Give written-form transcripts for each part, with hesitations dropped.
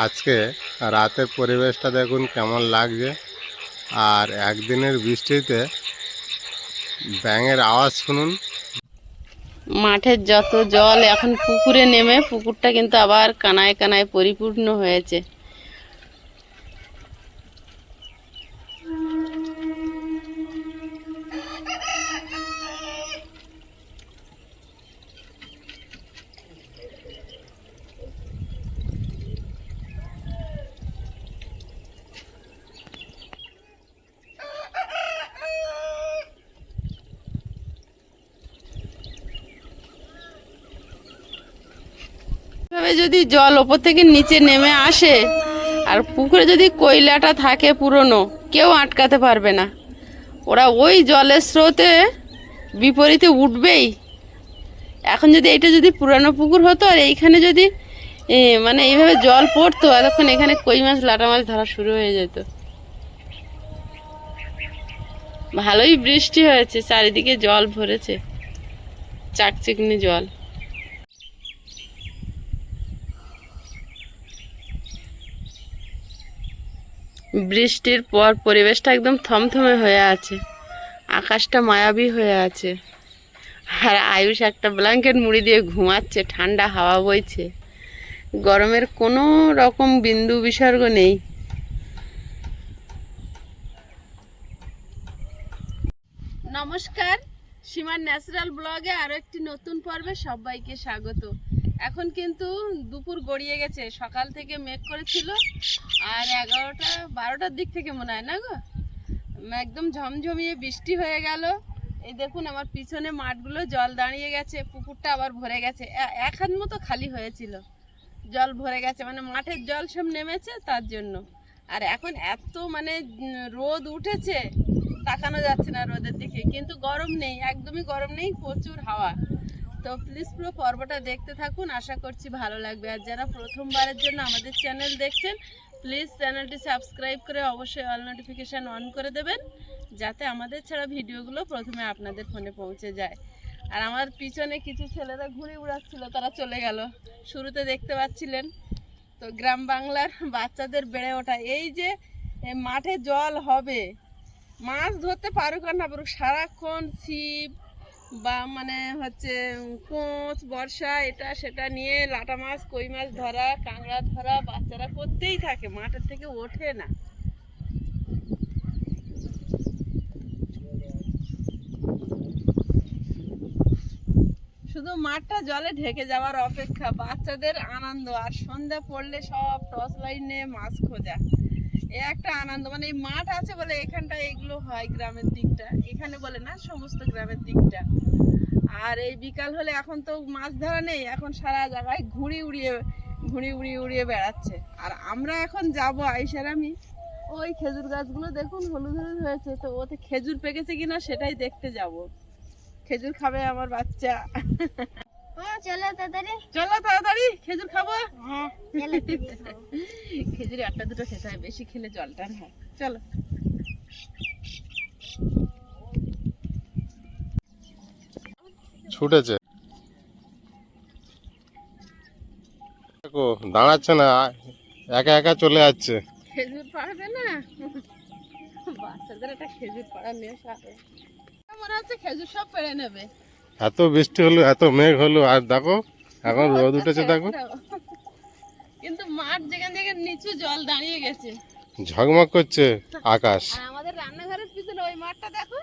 আজকে রাতের পরিবেশটা দেখুন কেমন লাগছে। আর একদিনের বৃষ্টিতে ব্যাঙের আওয়াজ শুনুন। মাঠের যত জল এখন পুকুরে নেমে পুকুরটা কিন্তু আবার কানায় কানায় পরিপূর্ণ হয়েছে। এভাবে যদি জল ওপর থেকে নিচে নেমে আসে আর পুকুরে যদি কয়লাটা থাকে পুরনো, কেউ আটকাতে পারবে না। ওরা ওই জলের স্রোতে বিপরীতে উঠবেই। এখন যদি এটা যদি পুরানো পুকুর হতো আর এইখানে যদি মানে এইভাবে জল পড়তো, এতক্ষণ এখানে কই মাছ লাটা মাছ ধরা শুরু হয়ে যেত। ভালোই বৃষ্টি হয়েছে, চারিদিকে জল ভরেছে, চাকচিকনি জল। বৃষ্টির পর পরিবেশটা একদম থমথমে হয়ে আছে, আকাশটা মায়াবী হয়ে আছে। আর আয়ুষ একটা ব্ল্যাঙ্কেট মুড়ি দিয়ে ঘুমাচ্ছে, ঠান্ডা হাওয়া বইছে, গরমের কোনো রকম বিন্দু বিসর্গ নেই। নমস্কার, সীমার ন্যাচারাল ব্লগে আরও একটি নতুন পর্বে সবাইকে স্বাগত। এখন কিন্তু দুপুর গড়িয়ে গেছে, সকাল থেকে মেঘ করেছিল আর 11টা-12টার দিক থেকে মনে হয় না গো, একদম ঝমঝমিয়ে বৃষ্টি হয়ে গেল। এই দেখুন আমার পিছনে মাঠগুলো জল দাঁড়িয়ে গেছে, পুকুরটা আবার ভরে গেছে। এক হাত মতো খালি হয়েছিল, জল ভরে গেছে, মানে মাঠের জল সব নেমেছে তার জন্য। আর এখন এত মানে রোদ উঠেছে, তাকানো যাচ্ছে না রোদের দিকে, কিন্তু গরম নেই, একদমই গরম নেই, প্রচুর হাওয়া। তো প্লিজ পুরো পর্বটা দেখতে থাকুন, আশা করছি ভালো লাগবে। আর যারা প্রথমবারের জন্য আমাদের চ্যানেল দেখছেন, প্লিজ চ্যানেলটি সাবস্ক্রাইব করে অবশ্যই অল নোটিফিকেশান অন করে দেবেন, যাতে আমাদের ছাড়া ভিডিওগুলো প্রথমে আপনাদের ফোনে পৌঁছে যায়। আর আমার পিছনে কিছু ছেলেরা ঘুরে উড়াচ্ছিল, তারা চলে গেল। শুরুতে দেখতে পাচ্ছিলেন তো গ্রাম বাংলার বাচ্চাদের বেড়ে ওঠা। এই যে মাঠে জল হবে, মাছ ধরতে পারুক আর না পারুক, সারাক্ষণ ছিপ বা মানে হচ্ছে কোঁচ বর্ষা এটা সেটা নিয়ে লাটা মাছ কই মাছ ধরা, কাঁকড়া ধরা বাচ্চারা করতেই থাকে, মাঠের থেকে ওঠে না। শুধু মাঠটা জলে ঢেকে যাওয়ার অপেক্ষা, বাচ্চাদের আনন্দ। আর সন্ধ্যা পড়লে সব টর্চ লাইট নিয়ে মাছ খোঁজা, এ একটা আনন্দ। মানে এই মাঠ আছে বলে এখানটা এগুলো হয়, গ্রামের দিকটা, এখানে বলে না, সমস্ত গ্রামের দিকটা। আর এই বিকাল হলে এখন তো মাছ ধরা নেই, এখন সারা জায়গায় ঘুড়ি উড়িয়ে বেড়াচ্ছে। আর আমরা এখন যাব আইসার আমি, ওই খেজুর গাছগুলো দেখুন হলুদ হলুদ হয়েছে, তো ওতে খেজুর পেকেছে কিনা সেটাই দেখতে যাব। খেজুর খাবে আমার বাচ্চা। চলো তাড়াতাড়ি, চলো তাড়াতাড়ি, খেজুর খাবো। হ্যাঁ খেজুর একটা দুটো খেতে হয়, বেশি খেলে জল টান হয়। চলো। ছুটেছে, দেখো দাঁড়াচ্ছে না, একা একা চলে যাচ্ছে। খেজুর পাড়বে না, বাচ্চাদের একটা খেজুর পাড়া নেশা। মনে হচ্ছে খেজুর সব পেড়ে নেবে। এত বৃষ্টি হলো, এত মেঘ হলো, আর দেখো এখন রোদ উঠেছে, দেখো কিন্তু মাঠ যেখান থেকে নিচু জল দাঁড়িয়ে গেছে, ঝকমক করছে আকাশ। আর আমাদের রান্নাঘরের পিছনে ওই মাঠটা দেখো,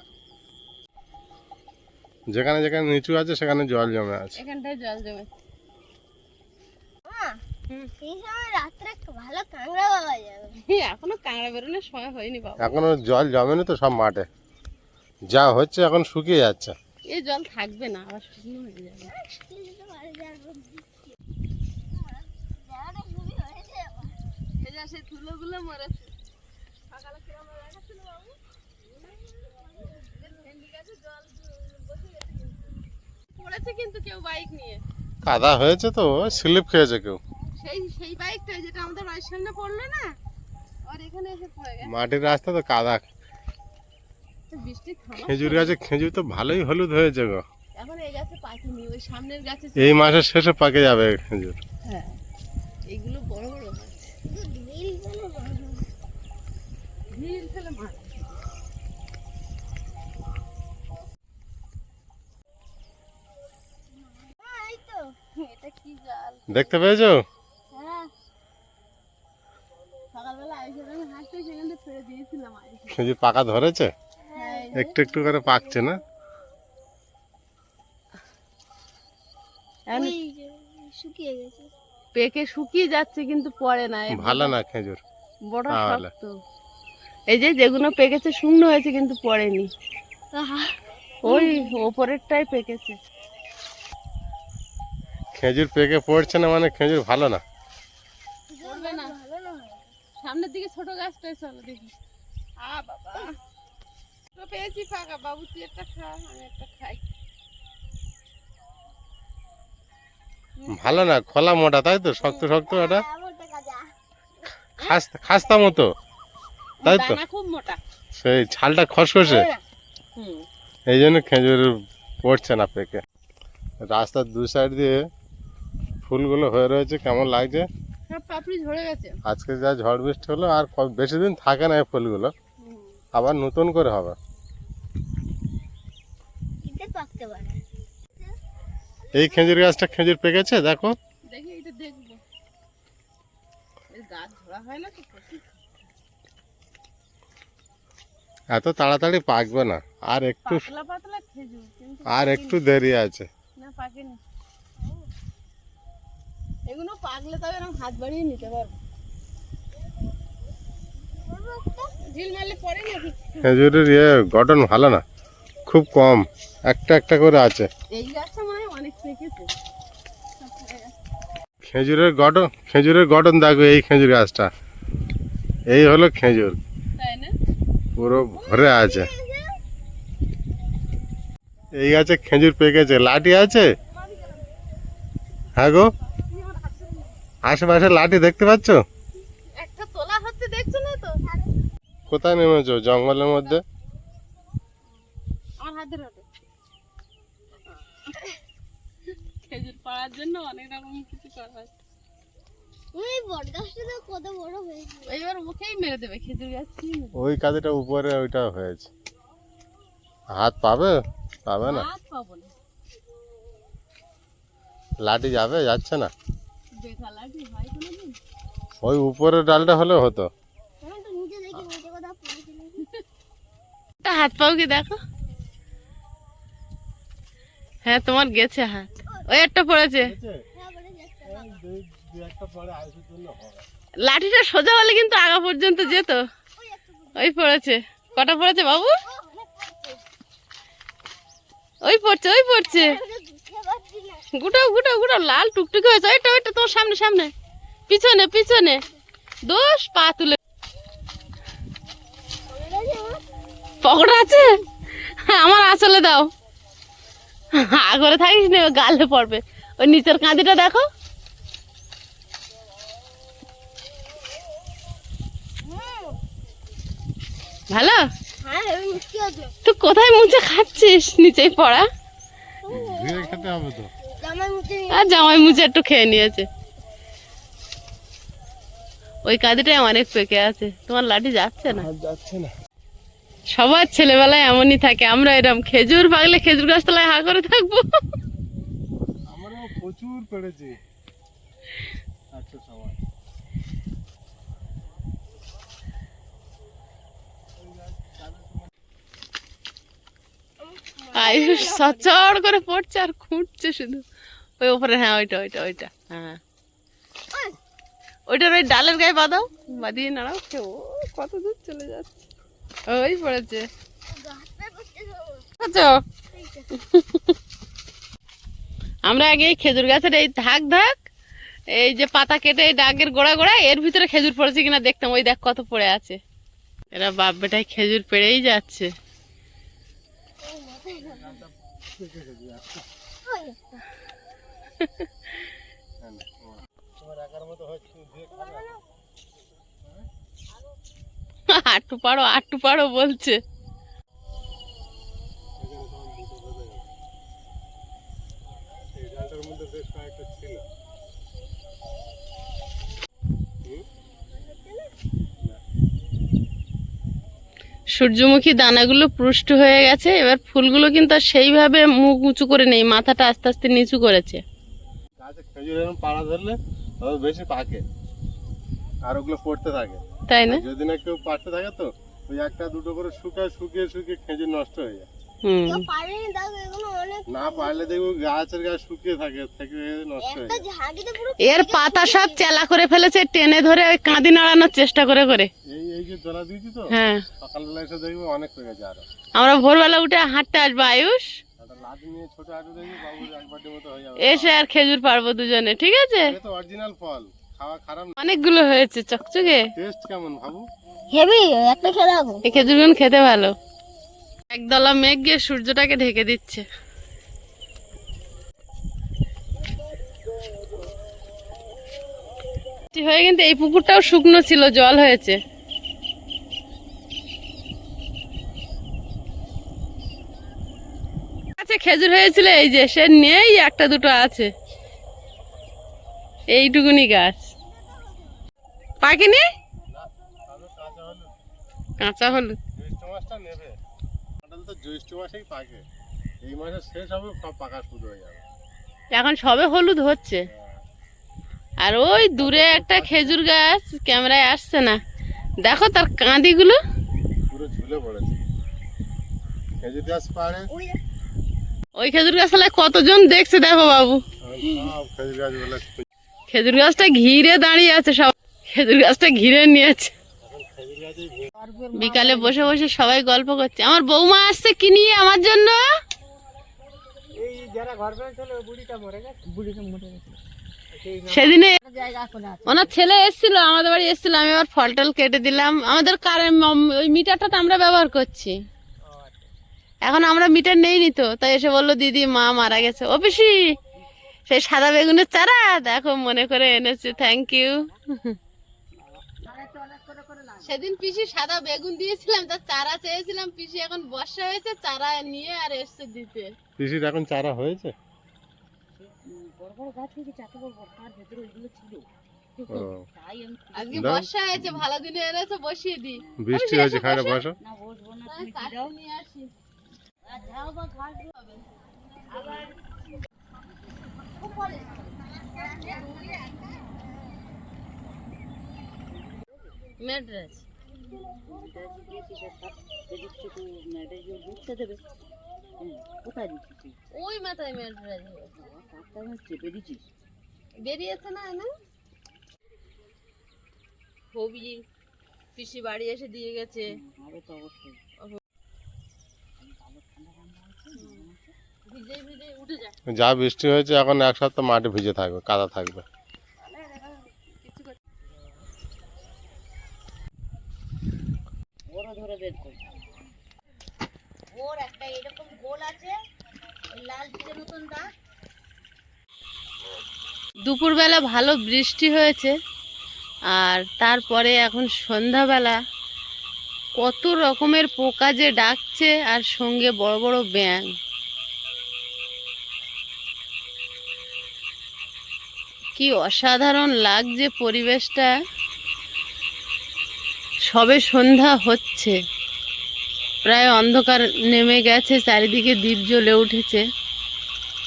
যেখানে যেখানে নিচু আছে সেখানে জল জমে আছে। এখানটায় জল জমে। এই সময় রাত্রে ভালো কাঁকড়া পাওয়া যাবে। এখনো কাঁকড়া বেরোনোর সময় হয়নি বাবা, এখনো জল জমেনি তো, সব মাঠে যা হচ্ছে এখন শুকিয়ে যাচ্ছে। এই জল থাকবে না, আবার শুকনো হয়ে যাবে। সেই তুলোগুলো মরেছে, সকালে কিরম দেখাচ্ছিল বাবু, ভেন্ডি গাছে জল বসে গেছে, পড়েছে কিন্তু কেউ বাইক নিয়ে। কাদা হয়েছে তো, স্লিপ খেয়েছে কেউ। সেই বাইকটা যেটা আমাদের বাড়ির সামনে পড়লো না, আর এখানে এসে পড়ে গেছে। মাটির রাস্তা তো কাদা। বৃষ্টি থামা, খেজুর গাছে খেজুর তো ভালোই হলুদ হয়েছে গো। এখন এই গাছে পাকেনি, ওই সামনের গাছে। এই মাসের শেষে পাকে যাবে খেজুর। হ্যাঁ, এইগুলো বড় বড় হচ্ছে। ঢিল ফেলে মাছ। ঢিল ফেলে মাছ। এই তো। এটা কি জাল? দেখতে পেয়েছো? হ্যাঁ, সকালবেলা আইসে আমি হাঁটতে সেখান থেকে ফেলে দিয়েছিলাম আইসে। খেজুর পাকা ধরেছে, হ্যাঁ, একটু একটু করে পাকছে না? ওই যে শুকিয়ে গেছে। পেকে শুকিয়ে যাচ্ছে কিন্তু পড়ে না। ভালো না খেজুর। বড় তাহলে? শক্ত। এই যে যেগুলো পেকেছে শুকনো হয়েছে কিন্তু পড়েনি। ওই ওপরেরটাই পেকেছে। খেজুর পেকে পড়ছে না মানে খেজুর ভালো না। পড়বে না। ভালো না হয়। সামনের দিকে ছোট গাছটাই চলো দেখি। বাবা, তো পেয়েছি ফাঁকা। বাবু তুই একটা খা, আমি একটা খাই। ভালো না, খোলা মোটা তাই তো, শক্ত শক্ত, এটা মোটা কাজা। খাস্তা মতো তাই তো, দানা খুব মোটা। সেই ছালটা খসখসে, হুম। এই জন্য খেজুর পড়ছে না পেকে। রাস্তার দু সাইড দিয়ে ফুলগুলো হয়ে রয়েছে, কেমন লাগছে। সব পাপড়ি ঝরে গেছে। আজকে যা ঝড় বৃষ্টি হলো আর বেশি দিন থাকে না এই ফুলগুলো, আবার নতুন করে হবে। কিন্তু পাকতে পারে। এই খেজুর গাছটা খেজুর পেকেছে দেখো। দেখি এটা দেখবো। এর গাছ ধরা হয় না তো প্রচুর। এত তাড়াতাড়ি পাকবে না, আর একটু, পাতলা পাতলা খেজুর কিন্তু আর একটু দেরি আছে। না পাকেনি। এগুলো পাকলে তবে এরকম হাত বাড়িয়ে নিতে পারবো। ঢিল মারলে পড়ে নাকি? খেজুরের গঠন ভালো না, খুব কম, একটা একটা করে আছে। এই গাছটা মানে অনেক পেকেছে। খেজুরের গঠন দেখো, এই খেজুর গাছটা, এই হলো খেজুর, তাই না? পুরো ভরে আছে। এই গাছে খেজুর পেকেছে, লাঠি আছে। হ্যাঁ গো, আশেপাশে লাঠি দেখতে পাচ্ছ? একটা তোলা হচ্ছে দেখছো না তো? কোথায় নেমেছো? জঙ্গলের মধ্যে? আমার হাতের হাতে খেজুর পাড়ার জন্য অনেক রকম কিছু করা হয়। ওই বট গাছটা তো কত বড় হয়েছে। এবার ওকেই মেরে দেবে খেজুর গাছ কি ওই কাজটা উপরে ওইটা হয়েছে, হাত পাবে? পাবে না, হাত পাবো না। লাঠি যাবে, যাচ্ছে না। দেখা লাঠি হয় কোনোদিন? ওই উপরের ডালটা হলে হতো। আমি তো নিচে দেখি নিচে কোথাও পড়েছিল। তা হাত পাও কি দেখো। হ্যাঁ তোমার গেছে হাত। ওই একটা পড়েছে। হ্যাঁ বলে যাচ্ছে। লাঠিটা সোজা হলে কিন্তু আগা পর্যন্ত যেত। ওই একটা ওই পড়েছে। কটা পড়েছে বাবু? ওই পড়ছে, ওই পড়ছে। বুঝতে পারছি না। গুটাও গুটাও গুটাও, লাল টুকটুকি হয়েছে। ওইটা ওইটা তোর সামনে সামনে, পিছনে পিছনে। দোষ পা তুলে। পকড় আছে? হ্যাঁ, আমার আসলে দাও। আগরে থাকিস না, গালে পড়বে। ওই নিচের কাঁদিটা দেখো। ভালো? হ্যাঁ হেবি মিষ্টি আছে। তুই কোথায় মুছে খাচ্ছিস? নিচেই পড়া। ধীরে খেতে হবে তো। আমার মুখে আর জামাই মুছে একটু খেয়ে নিয়েছে। ওই কাঁদিটাই অনেক পেকে আছে। তোমার লাঠি যাচ্ছে না। যাচ্ছে না। সবার ছেলেবেলায় এমনই থাকে। আমরা এরকম খেজুর পাকলে খেজুর গাছ তলায় হা করে থাকবো। আমারও প্রচুর পেড়েছে একটা সময়। আয়ুষ সচড় করে পড়ছে আর খুঁটছে শুধু। ওই উপরে, হ্যাঁ ওইটা ওইটা ওইটা, হ্যাঁ ওইটার ওই ডালের গায়ে বাঁধাও, বাঁধিয়ে নাড়াও। ও কত দূর চলে যাচ্ছে। ওই পড়েছে। আচ্ছা, আমরা আগে এই খেজুর গাছের এই ধাক ধাক, এই যে পাতা কেটে এই ডাগের গোড়া গোড়া, এর ভিতরে খেজুর পড়েছে কিনা দেখতাম। ওই দেখ কত পড়ে আছে। এরা বাপ বেটায় খেজুর পেড়েই যাচ্ছে। আটটু পাড়ো বলছে। সূর্যমুখী দানাগুলো পুষ্ট হয়ে গেছে, এবার ফুলগুলো কিন্তু আর সেইভাবে মুখ উঁচু করে নেই, মাথাটা আস্তে আস্তে নিচু করেছে। গাছে খেজুর এরকম পাড়া ধরলে তবে বেশি পাকে আর ওগুলো পড়তে থাকে, তাই না? যদি না কেউ পাড়তে থাকে তো ওই একটা দুটো করে শুকিয়ে খেজুর নষ্ট হয়ে যায়। কেউ পারেনি, দেখো এগুলো অনেক না পারলে দেখবো গাছের গাছ শুকিয়ে থাকে থেকে নষ্ট হয়ে একটা যায়। ঝাঁকিতে পুরো এর পাতা সব চেলা করে ফেলেছে, টেনে ধরে ওই কাঁদি নাড়ানোর চেষ্টা করে করে। এই যে দোলা দিয়েছি তো, হ্যাঁ, সকালবেলা এসে দেখবো অনেক হয়ে গেছে আরো। আমরা ভোরবেলা উঠে হাঁটতে আসবো আয়ুষ, একটা লাঠি নিয়ে ছোট আটু দেখবি বাবুর এক বাটির মতো হয়ে যাবে। এসে আর খেজুর পারবো দুজনে, ঠিক আছে? এটা তো অরিজিনাল ফল, খাওয়া খারাপ না। অনেকগুলো হয়েছে চকচকে। টেস্ট কেমন ভাবু? হেভি, একটা খেয়ে দেখো। এই খেজুরগুলো খেতে ভালো। একদলা মেঘ গিয়ে সূর্যটাকে ঢেকে দিচ্ছে। হয়ে কিন্তু এই পুকুরটাও শুকনো ছিল, জল হয়েছে। আচ্ছা, খেজুর হয়েছিল এই যে, সে নেই, একটা দুটো আছে, এইটুকুনি গাছ। পাকেনি, কাঁচা হলুদ। জ্যৈষ্ঠ মাসটা নেবে, কাঁঠাল তো জ্যৈষ্ঠ মাসেই পাকে, এই মাসে শেষ হবে সব পাকা শুরু হয়ে যাবে। এখন সবে হলুদ হচ্ছে। আর ওই দূরে একটা খেজুর গাছ, ক্যামেরায় আসছে না, দেখো তার কাঁদিগুলো পুরো ঝুলে পড়েছে খেজুর গাছ পাড়ে। ওই খেজুর গাছতলায় কতজন দেখছে দেখো বাবু। সব খেজুর গাছগুলো খেজুর গাছটা ঘিরে দাঁড়িয়ে আছে, সব খেজুর গাছটা ঘিরে নিয়েছে। খেজুর গাছেই বিকালে বসে বসে সবাই গল্প করছে। আমার বৌমা আসছে কি নিয়ে আমার জন্য, সেদিনে ওনার ছেলে এসেছিল, আমাদের বাড়ি এসেছিল, আমি আবার ফল টল কেটে দিলাম। আমাদের ওই মিটারটা তো আমরা ব্যবহার করছি, এখন আমরা মিটার নেইনি তো, তাই এসে বললো দিদি মা মারা গেছে। ও পিসি, সেই সাদা বেগুনের চারা দেখো মনে করে এনেছে, থ্যাংক ইউ। সেদিন পিসি সাদা বেগুন দিয়েছিলাম, তার চারা চেয়েছিলাম, পিসি এখন বর্ষা হয়েছে চারা নিয়ে আর এসছে দিতে। পিসির এখন চারা হয়েছে। ও, আজকে বর্ষা হয়েছে, ভালো দিনে এনেছে, বসিয়ে দি। বৃষ্টি হয়েছে, খানে বসো। নিয়ে আসি। মেড্রাস ওই মাথায় মেড্রাস বেরিয়েছে না না। হবি পিসি বাড়ি এসে দিয়ে গেছে। ভিজে ভিজে উঠে যায়। যা বৃষ্টি হয়েছে এখন এক সপ্তাহ মাটি ভিজে থাকবে, কাদা থাকবে। ওর একটা এরকম গোল আছে, লাল তীরের মতন দাগ। দুপুরবেলা ভালো বৃষ্টি হয়েছে, আর তারপরে এখন সন্ধ্যাবেলা কত রকমের পোকা যে ডাকছে, আর সঙ্গে বড় বড় ব্যাঙ। কি অসাধারণ লাগছে পরিবেশটা। সবে সন্ধ্যা হচ্ছে, প্রায় অন্ধকার নেমে গেছে, চারিদিকে দ্বীপ জ্বলে উঠেছে।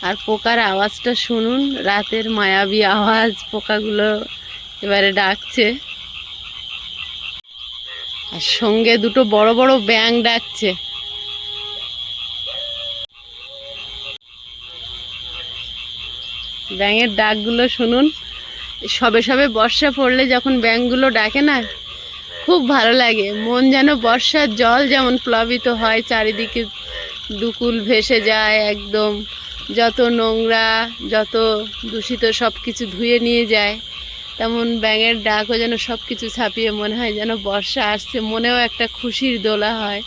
আর পোকার আওয়াজটা শুনুন, রাতের মায়াবী আওয়াজ, পোকাগুলো এবারে ডাকছে, আর সঙ্গে দুটো বড় বড় ব্যাঙ ডাকছে। ব্যাঙের ডাকগুলো শুনুন। সবে সবে বর্ষা পড়লে যখন ব্যাঙগুলো ডাকে না, খুব ভালো লাগে। মন যেন বর্ষার জল যেমন প্লাবিত হয়, চারিদিকে দুকুল ভেসে যায়, একদম যত নোংরা যত দূষিত সব কিছু ধুয়ে নিয়ে যায়, তেমন ব্যাঙের ডাকও যেন সব কিছু ছাপিয়ে মনে হয় যেন বর্ষা আসছে, মনেও একটা খুশির দোলা হয়।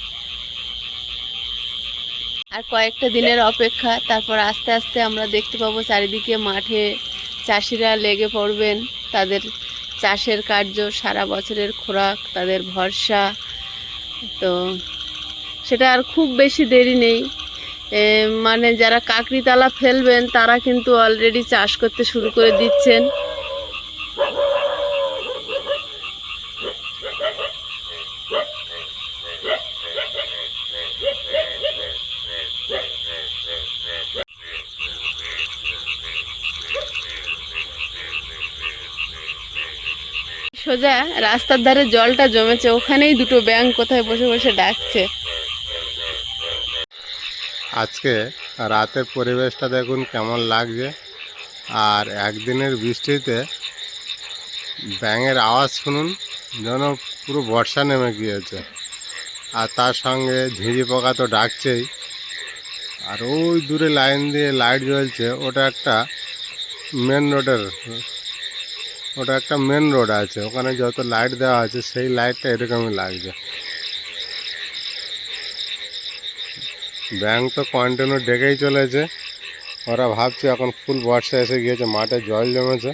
আর কয়েকটা দিনের অপেক্ষা, তারপর আস্তে আস্তে আমরা দেখতে পাবো চারিদিকে মাঠে চাষিরা লেগে পড়বেন। তাদের চাষের কার্য, সারা বছরের খোরাক, তাদের ভরসা। তো সেটা আর খুব বেশি দেরি নেই। মানে যারা কাকড়িতলা ফেলবেন তারা কিন্তু অলরেডি চাষ করতে শুরু করে দিচ্ছেন। সোজা রাস্তার ধারে জলটা জমেছে, ওখানেই দুটো ব্যাঙ কোথায় বসে বসে ডাকছে। আজকে রাতের পরিবেশটা দেখুন কেমন লাগছে, আর একদিনের বৃষ্টিতে ব্যাঙের আওয়াজ শুনুন, যেন পুরো বর্ষা নেমে গিয়েছে। আর তার সঙ্গে ঝিঁঝি পোকা তো ডাকছেই। আর ওই দূরে লাইন দিয়ে লাইট জ্বলছে, ওটা একটা মেন রোড আছে, ওখানে যত লাইট দেওয়া আছে সেই লাইটটা এরকমই লাগছে। ব্যাঙ তো কন্টিনিউ ডেকেই চলেছে, ওরা ভাবছে এখন ফুল বর্ষা এসে গিয়েছে, মাঠে জল জমেছে।